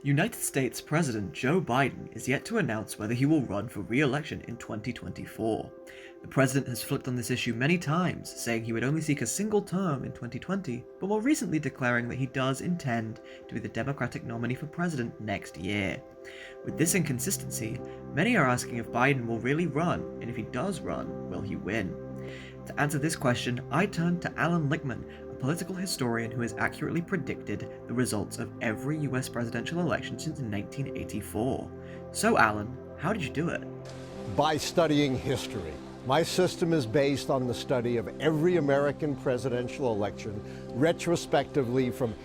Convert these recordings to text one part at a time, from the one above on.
United States President Joe Biden is yet to announce whether he will run for re-election in 2024. The president has flipped on this issue many times, saying he would only seek a single term in 2020, but more recently declaring that he does intend to be the Democratic nominee for president next year. With this inconsistency, many are asking if Biden will really run, and if he does run, will he win? To answer this question, I turned to Allan Lichtman, a political historian who has accurately predicted the results of every US presidential election since 1984. So Allan, how did you do it? By studying history. My system is based on the study of every American presidential election retrospectively from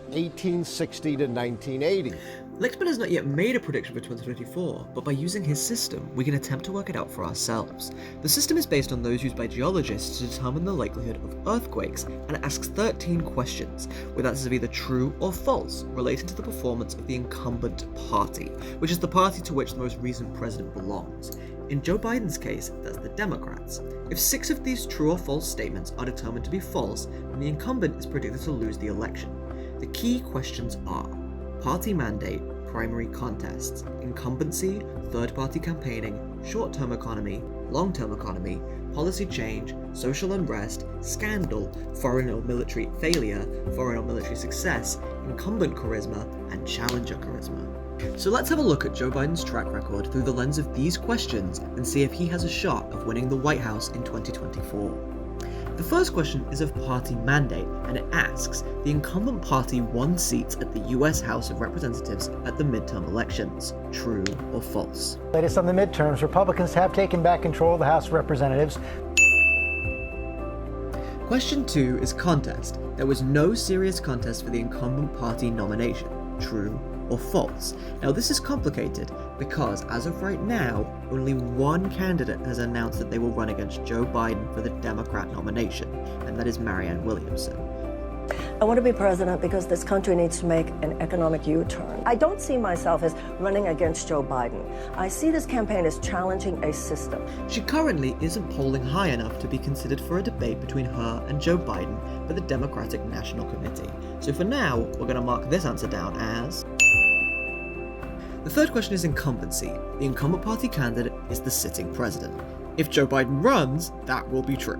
1860 to 1980. Lichtman has not yet made a prediction for 2024, but by using his system, we can attempt to work it out for ourselves. The system is based on those used by geologists to determine the likelihood of earthquakes, and it asks 13 questions, with answers of either true or false, relating to the performance of the incumbent party, which is the party to which the most recent president belongs. In Joe Biden's case, that's the Democrats. If 6 of these true or false statements are determined to be false, then the incumbent is predicted to lose the election. The key questions are party mandate, primary contests, incumbency, third-party campaigning, short-term economy, long-term economy, policy change, social unrest, scandal, foreign or military failure, foreign or military success, incumbent charisma, and challenger charisma. So let's have a look at Joe Biden's track record through the lens of these questions and see if he has a shot of winning the White House in 2024. The first question is of party mandate, and it asks, the incumbent party won seats at the US House of Representatives at the midterm elections. True or false? Latest on the midterms, Republicans have taken back control of the House of Representatives. Question 2 is contest. There was no serious contest for the incumbent party nomination. True or false? Now this is complicated because as of right now, only one candidate has announced that they will run against Joe Biden for the Democrat nomination, and that is Marianne Williamson. I want to be president because this country needs to make an economic U-turn. I don't see myself as running against Joe Biden. I see this campaign as challenging a system. She currently isn't polling high enough to be considered for a debate between her and Joe Biden for the Democratic National Committee. So for now, we're going to mark this answer down as... The third question is incumbency. The incumbent party candidate is the sitting president. If Joe Biden runs, that will be true.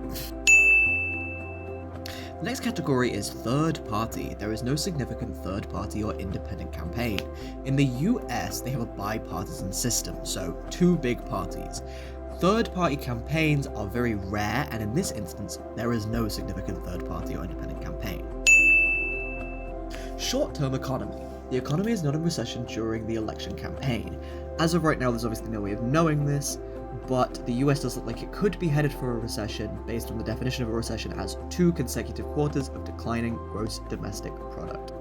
The next category is third party. There is no significant third party or independent campaign. In the US, they have a bipartisan system, so 2 big parties. Third party campaigns are very rare, and in this instance, there is no significant third party or independent campaign. Short-term economy. The economy is not in recession during the election campaign. As of right now, there's obviously no way of knowing this, but the US does look like it could be headed for a recession based on the definition of a recession as 2 consecutive quarters of declining gross domestic product.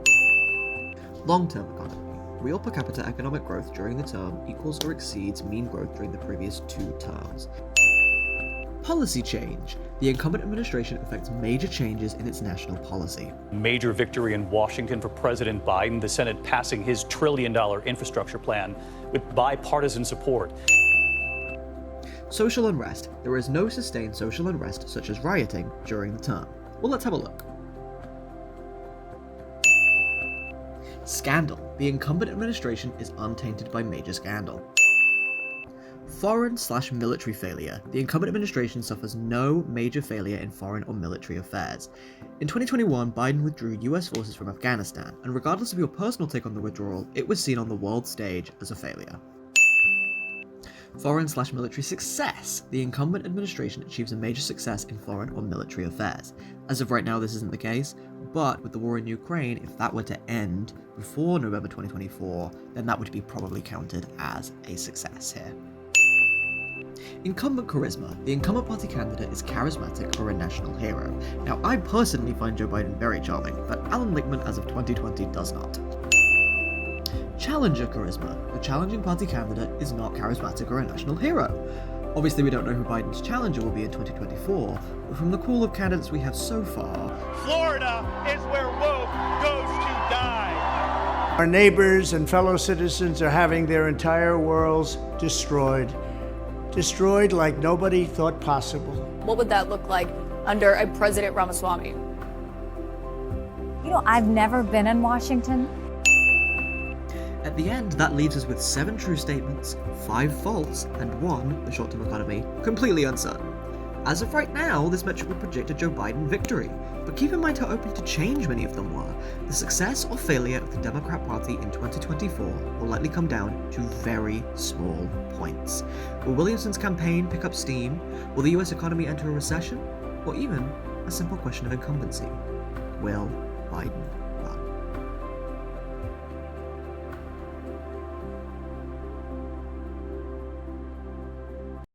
Long-term economy. Real per capita economic growth during the term equals or exceeds mean growth during the previous 2 terms. Policy change. The incumbent administration affects major changes in its national policy. Major victory in Washington for President Biden, the Senate passing his $1 trillion infrastructure plan with bipartisan support. Social unrest. There is no sustained social unrest such as rioting during the term. Well, let's have a look. Scandal. The incumbent administration is untainted by major scandal. Foreign/military failure. The incumbent administration suffers no major failure in foreign or military affairs. In 2021, Biden withdrew US forces from Afghanistan, and regardless of your personal take on the withdrawal, it was seen on the world stage as a failure. Foreign/military success. The incumbent administration achieves a major success in foreign or military affairs. As of right now, this isn't the case, but with the war in Ukraine, if that were to end before November 2024, then that would be probably counted as a success here. Incumbent charisma. The incumbent party candidate is charismatic or a national hero. Now, I personally find Joe Biden very charming, but Allan Lichtman as of 2020 does not. Challenger charisma. The challenging party candidate is not charismatic or a national hero. Obviously, we don't know who Biden's challenger will be in 2024, but from the pool of candidates we have so far, Florida is where woke goes to die. Our neighbors and fellow citizens are having their entire worlds destroyed. Destroyed like nobody thought possible. What would that look like under a President Ramaswamy? You know, I've never been in Washington. At the end, that leaves us with 7 true statements, 5 false, and 1, the short-term economy, completely uncertain. As of right now, this metric would predict a Joe Biden victory, but keep in mind how open to change many of them were. The success or failure of the Democrat Party in 2024 will likely come down to very small points. Will Williamson's campaign pick up steam? Will the US economy enter a recession? Or even a simple question of incumbency? Will Biden